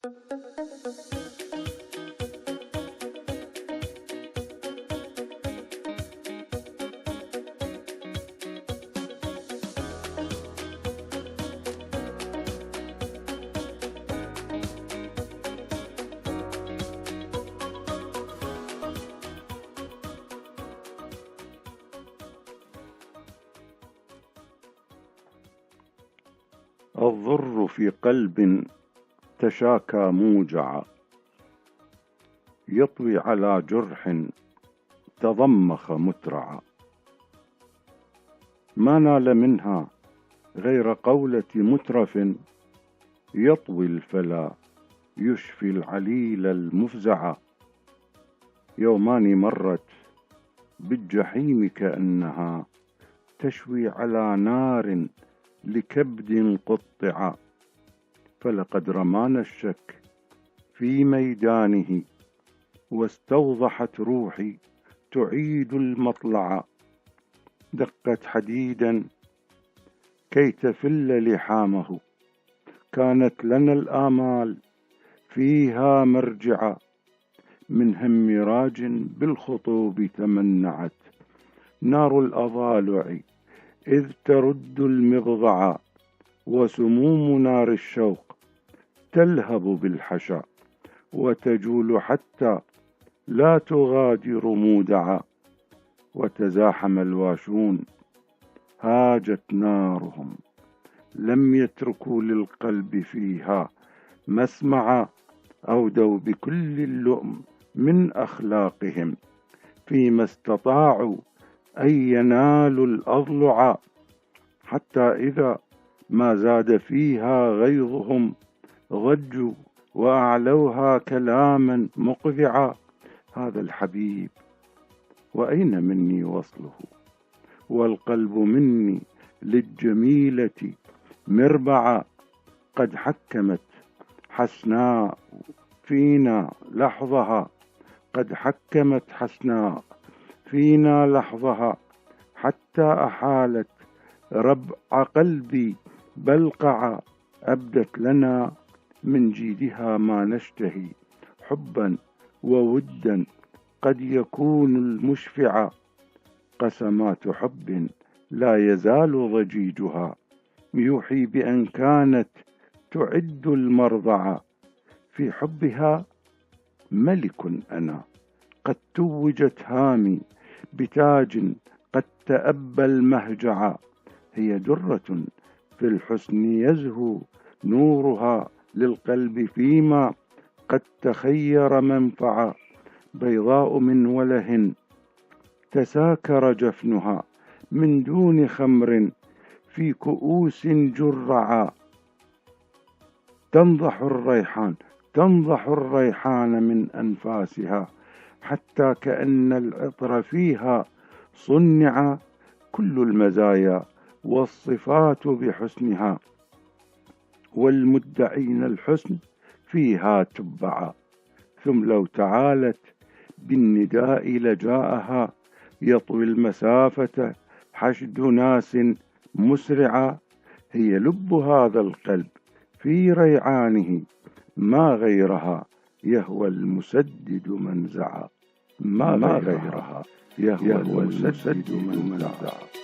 الضر في قلب تشاكى موجعا، يطوي على جرح تضمخ مترعا. ما نال منها غير قولة مترف، يطوي الفلا يشفي العليل المفزعا. يومان مرت بالجحيم كأنها تشوي على نار لكبد قطعا. فلقد رمانا الشك في ميدانه، واستوضحت روحي تعيد المطلع. دقت حديدا كي تفل لحامه، كانت لنا الآمال فيها مرجعا. من هم راج بالخطوب تمنعت، نار الأضالع إذ ترد المضضعا. وسموم نار الشوق تلهب بالحشا، وتجول حتى لا تغادر مودعا. وتزاحم الواشون هاجت نارهم، لم يتركوا للقلب فيها مسمعا. أودوا بكل اللؤم من أخلاقهم، فيما استطاعوا أن ينالوا الأضلعا. حتى إذا ما زاد فيها غيظهم ضجوا، وأعلوها كلاما مقذعا. هذا الحبيب وأين مني وصله، والقلب مني للجميلة مربعا. قد حكمت حسناء فينا لحظها، قد حكمت حسناء فينا لحظها. حتى أحالت ربع قلبي بلقعا. أبدت لنا من جيدها ما نشتهي، حبا وودا قد يكون المشفعا. قسمات حب لا يزال ضجيجها، يوحي بأن كانت تعد المرضعا. في حبها ملك أنا، قد توجت هامي بتاج قد تأبى المهجعا. هي درة في الحسن يزهو نورها للقلب فيما قد تخير منفعا. بيضاء من وله تساكر جفنها، من دون خمر في كؤوس جرعا. تنضح الريحان من أنفاسها، حتى كأن العطر فيها صنعا. كل المزايا والصفات بحسنها، والمدعين الحسن فيها تبعا. ثم لو تعالت بالنداء لجاءها، يطوي المسافة حشد ناس مسرعا. هي لب هذا القلب في ريعانه، ما غيرها يهوى المسدد منزعا. ما غيرها يهوى المسدد منزعا.